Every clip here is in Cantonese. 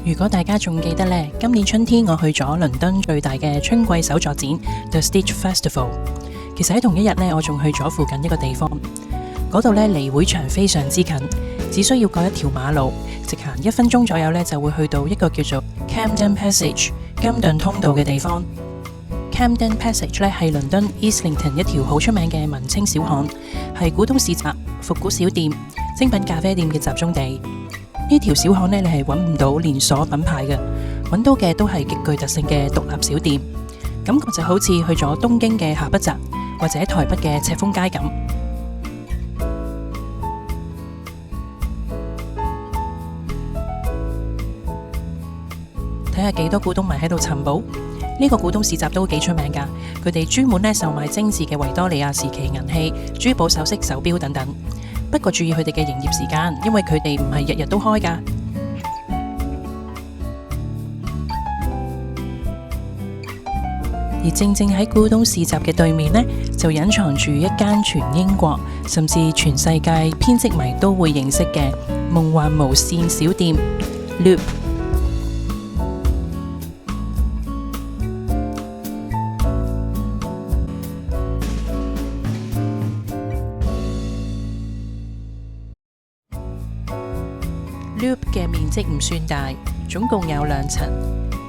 如果大家仲記得呢，今年春天我去咗倫敦最大嘅春季手作展 The Stitch Festival。其實喺同一日呢，我仲去咗附近一個地方，嗰度呢離會場非常之近，只需要過一條馬路，直行1分鐘左右呢，就會去到一個叫做 Camden Passage 金頓通道嘅地方。Camden Passage 呢係倫敦 Islington 一條好出名嘅文青小巷，係古董市集、復古小店、精品咖啡店嘅集中地。呢條小巷呢，你係揾唔到連鎖品牌嘅，揾到嘅都係極具特性嘅獨立小店，感覺就好似去咗東京嘅下北澤或者台北嘅赤峰街咁。睇下幾多古董迷喺度尋寶，呢個古董市集都幾出名㗎，佢哋專門呢售賣精緻嘅維多利亞時期銀器、珠寶首飾、手錶等等。不過注意佢哋嘅營業時間，因為佢哋唔係日日都開㗎。而正正喺古董市集嘅對面呢，就隱藏住一間全英國甚至全世界編織迷都會認識嘅夢幻無線小店 Loop。Loop 嘅面積唔算大，總共有2層，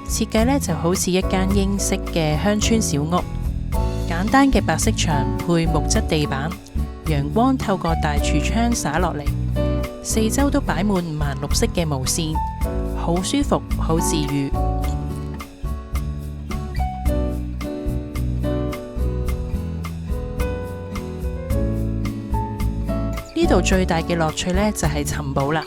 設計呢就好似一間英式嘅鄉村小屋，簡單嘅白色牆配木質地板，陽光透過大櫥窗灑落嚟，四周都擺滿5顏6色嘅無線，好舒服，好治癒。呢度最大嘅樂趣呢，就係尋寶啦。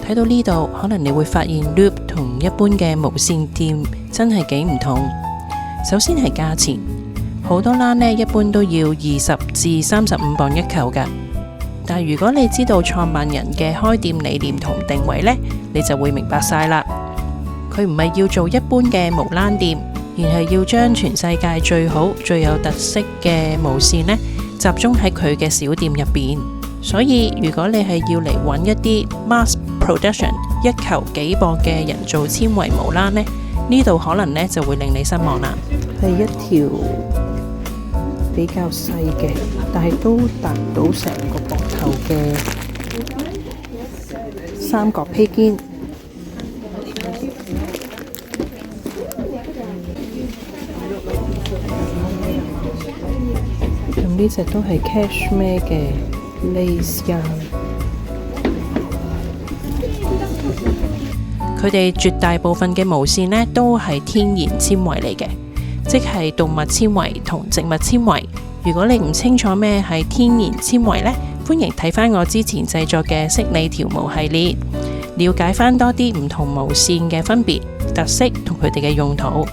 睇到呢度，可能你會發現 Loop 同一般嘅無線店真係幾唔同。首先係價錢，好多欄呢一般都要20至35磅一球㗎。但如果你知道創辦人嘅開店理念同定位呢，你就會明白晒啦。佢唔係要做一般嘅無欄店，而係要將全世界最好、最有特色嘅無線呢集中喺佢嘅小店入邊。所以如果你係要嚟揾一啲 mass production 一球幾磅嘅人造纖維無欄呢度可能呢就會令你失望啦。係一條比較細嘅，但係都達到成個膊頭嘅三角披肩。咁呢隻都係 cashmere 嘅 lace yarn。佢哋絕大部分嘅無線呢都係天然纖維嚟嘅，即係動物纖維同植物纖維。如果你唔清楚咩係天然纖維呢，歡迎睇返我之前製作嘅飾理條毛系列，了解返多啲唔同無線嘅分別、特色同佢哋嘅用途。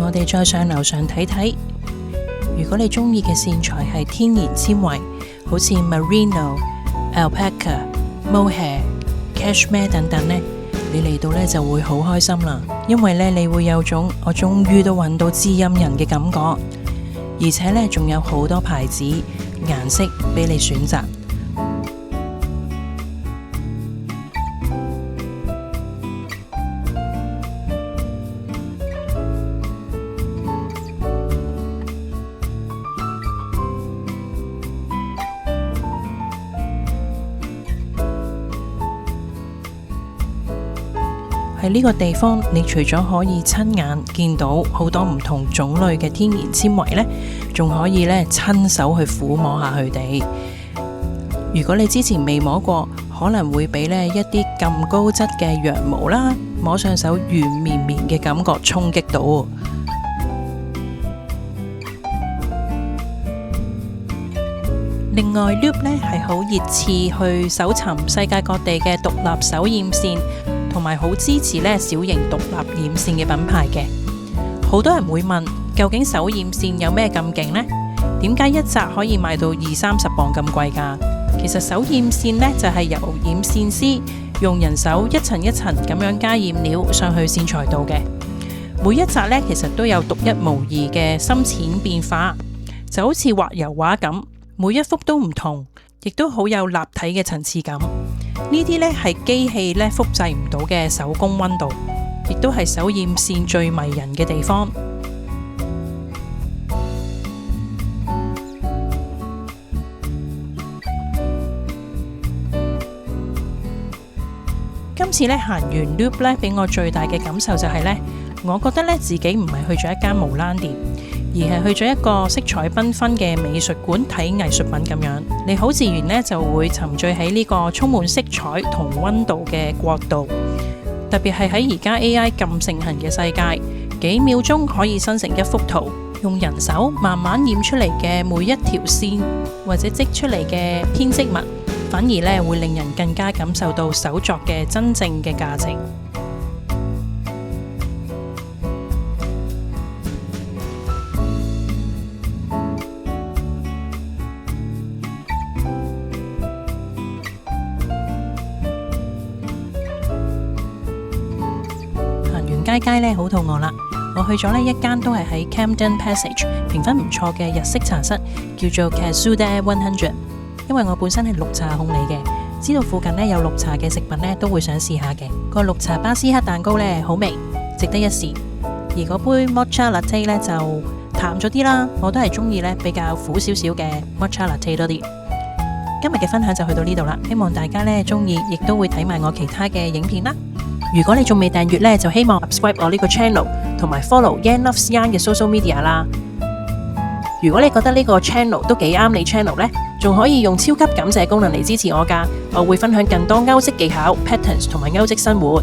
我哋再上樓上睇睇，如果你中意嘅線材係天然纖維，好似 Merino、Alpaca、Mohair、Cashmere 等等呢，你嚟到呢就會好開心啦，因為呢你會有種我終於都揾到知音人嘅感覺，而且呢仲有好多牌子，顏色俾你選擇。喺呢個地方，你除咗可以親眼見到好多唔同種類嘅天然纖維呢，仲可以咧親手去撫摸下佢哋。如果你之前未摸過，可能會俾呢一啲咁高質嘅羊毛啦，摸上手軟綿綿嘅感覺衝擊到。另外 Loop 呢係好熱刺去搜尋世界各地嘅獨立手染線，同埋好支持呢小型獨立染線嘅品牌嘅。好多人會問，究竟手染線有咩咁勁呢？點解一紮可以賣到20-30磅咁貴㗎？其實手染線呢，就係由染線師用人手一層一層咁樣加染料上去線材度嘅。每一紮呢，其實都有獨一無二嘅深淺變化，就好似畫油畫咁。每一幅都唔同，亦都好有立體嘅層次感。呢啲呢係機器呢複製唔到嘅手工溫度，亦都係手染線最迷人嘅地方。今次呢行完 Loop 呢，俾我最大嘅感受就係呢，我覺得呢自己唔係去咗一間無蘭店，而係去咗一個色彩繽紛嘅美術館睇藝術品咁樣，你好自然呢就會沉醉喺呢個充滿色彩同溫度嘅國度。特別係喺而家 AI 咁盛行嘅世界，幾秒鐘可以生成一幅圖，用人手慢慢染出嚟嘅每一條線或者織出嚟嘅編織物，反而呢會令人更加感受到手作嘅真正嘅價值。街呢好肚餓啦，我去咗呢一間都係喺 Camden Passage 評分唔錯嘅日式茶室，叫做 Kazuda 100。因為我本身係綠茶控嚟嘅，知道附近呢有綠茶嘅食品呢都會想試下嘅。個綠茶巴斯克蛋糕呢好味，值得一試。而嗰杯 Matcha Latte 呢就淡咗啲啦，我都係中意呢比較苦少少嘅 Matcha Latte 多啲。今日嘅分享就去到呢度啦，希望大家呢中意，亦都會睇埋我其他嘅影片啦。如果你仲未訂閱呢，就希望 subscribe 我呢個 channel， 同埋 follow Yan Loves Yarn 嘅 social media 啦。如果你覺得呢個 channel 都幾啱你 channel 呢，仲可以用超級感謝功能嚟支持我㗎，我會分享更多歐式技巧、patterns 同埋歐式生活。